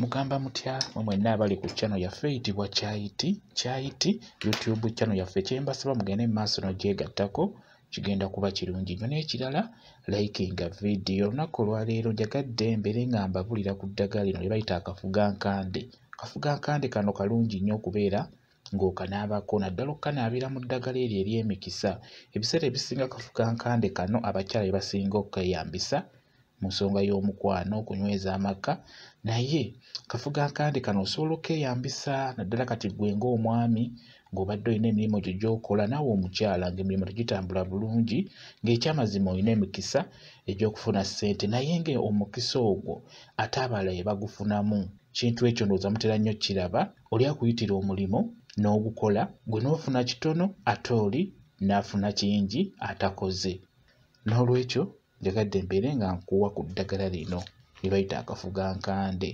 Mugamba mutya mwenna abali ku channel yaffe eyitibwa Kyayiti YouTube channel yaffe. Kyembasaba mugende mu maaso n'ogyegattako kigenda kuba kirungi nnyo. N'ekirala likinga video. Olunaku olwaleero njagadde mbere nga mbabulira ku ddagala lino lye bayita akafugankande. Akafugankande kano kalungi nnyo okubeera ng'okanaabako, naddala okukanaabira mu ddagala eryo ery'emikisa. Ebiseera ebisinga akafugankande kano abakyala bye basinga okweyambisa mu nsonga y'omukwano, okunyweza amaka, naye akafugankande kano osobola okweyambisa naddala kati ggwe ng'omwami ng'obadde olina emirimu gyo gy'okola, naawe omukyala ng'emirimu tegitambula bulungi, ng'ekyamazima olina emikisa egy'okufuna ssente, naye ng'omukisa ogwo ate abalala bye bagufunamu. Kintu ekyo ndowooza mutera nnyo kiraba, oli akuyitira omulimo n'ogukola, gwe n'ofuna kitono ate oli n'afuna kingi atakoze. N'olwekyo njagadde mbeere nga nkuwa ku ddagala lino lye bayita akafugankande,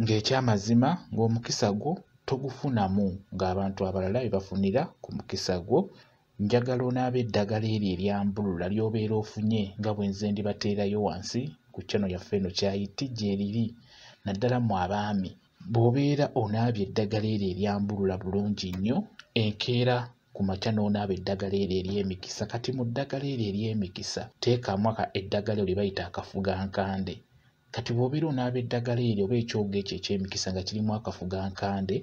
ng'ekyamazima ng'omukisa gwo togufunamu ng'abantu abalala bye bafunira ku mukisa gwo. Njagala onaabe eddagala eryo eryambulula ly'obeera ofunye nga bwe nze ndibateerayo wansi ku channel yaffe eno Kyayiti gy'eriri, naddala mu abaami. Bw'obeera onaabye eddagala eryo eryambulula bulungi nnyo, enkeera ku makya n'onaaba eddagala eryo ery'emikisa. Kati mu ddagala eryo ery'emikisa teekamu eddagala lye bayita akafugankande. Kati bw'obeera onaaba eddagala eryo oba ekyogo ekyo eky'emikisa nga kirimu akafugankande,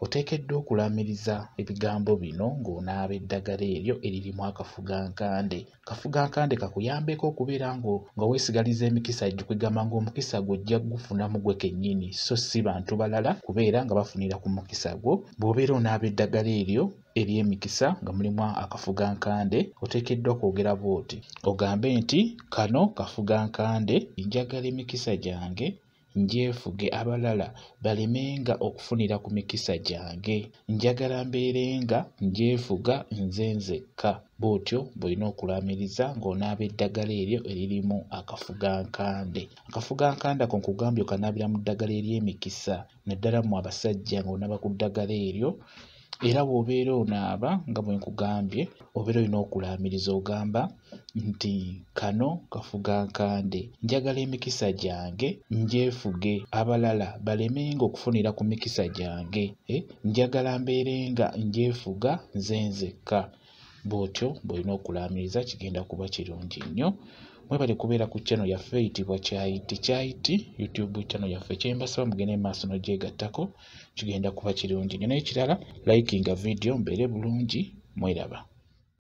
oteekeddwa okulaamiriza ebigambo bino ng'onaaba eddagala eryo eririmu akafugankande. Akafugankande kakuyambeko okubeera nga weesigaliza emikisa gyo, kwegamba ng'omukisa gwo ojja gufunamu gwe kennyini so si bantu balala kubeera nga bafunira ku mukisa gwo. Bw'obeera onaaba eddagala eryo ery'emikisa nga mulimu akafugankande, oteekeddwa kwogera bw'oti, ogambe nti kano kafugankande, njagala emikisa gyange ngyefuge, abalala balemenga okufunira ku mikisa gyange. Njagala mbeerenga ngyefuga nze nzekka. Bw'otyo bw'olina okulaamiriza ng'onaaba eddagala eryo eririmu akafugankande. Akafugankande ako nkugambye okanaabira mu ddagala ery'emikisa, naddala mu abasajja ng'onaaba ku ddagala eryo. Era bw'obeera onaaba nga bwe nkugambye, obeera olina okulaamiriza ogamba nti kano kafugankande, njagala emikisa gyange ngyefuge, abalala balemenga okufunira ku mikisa gyange. Njagala mbeerenga ngyefuga nze nzekka. Bw'otyo bw'olina okulaamiriza, kigenda kuba kirungi nnyo. Mwebale kubeera ku channel yaffe eyitibwa Kyayiti YouTube channel yaffe. Kyembasaba mugende mu maaso n'ogyegattako kigenda kuba kirungi nnyo. N'ekirala likinga video mbeere bulungi. Mweraba.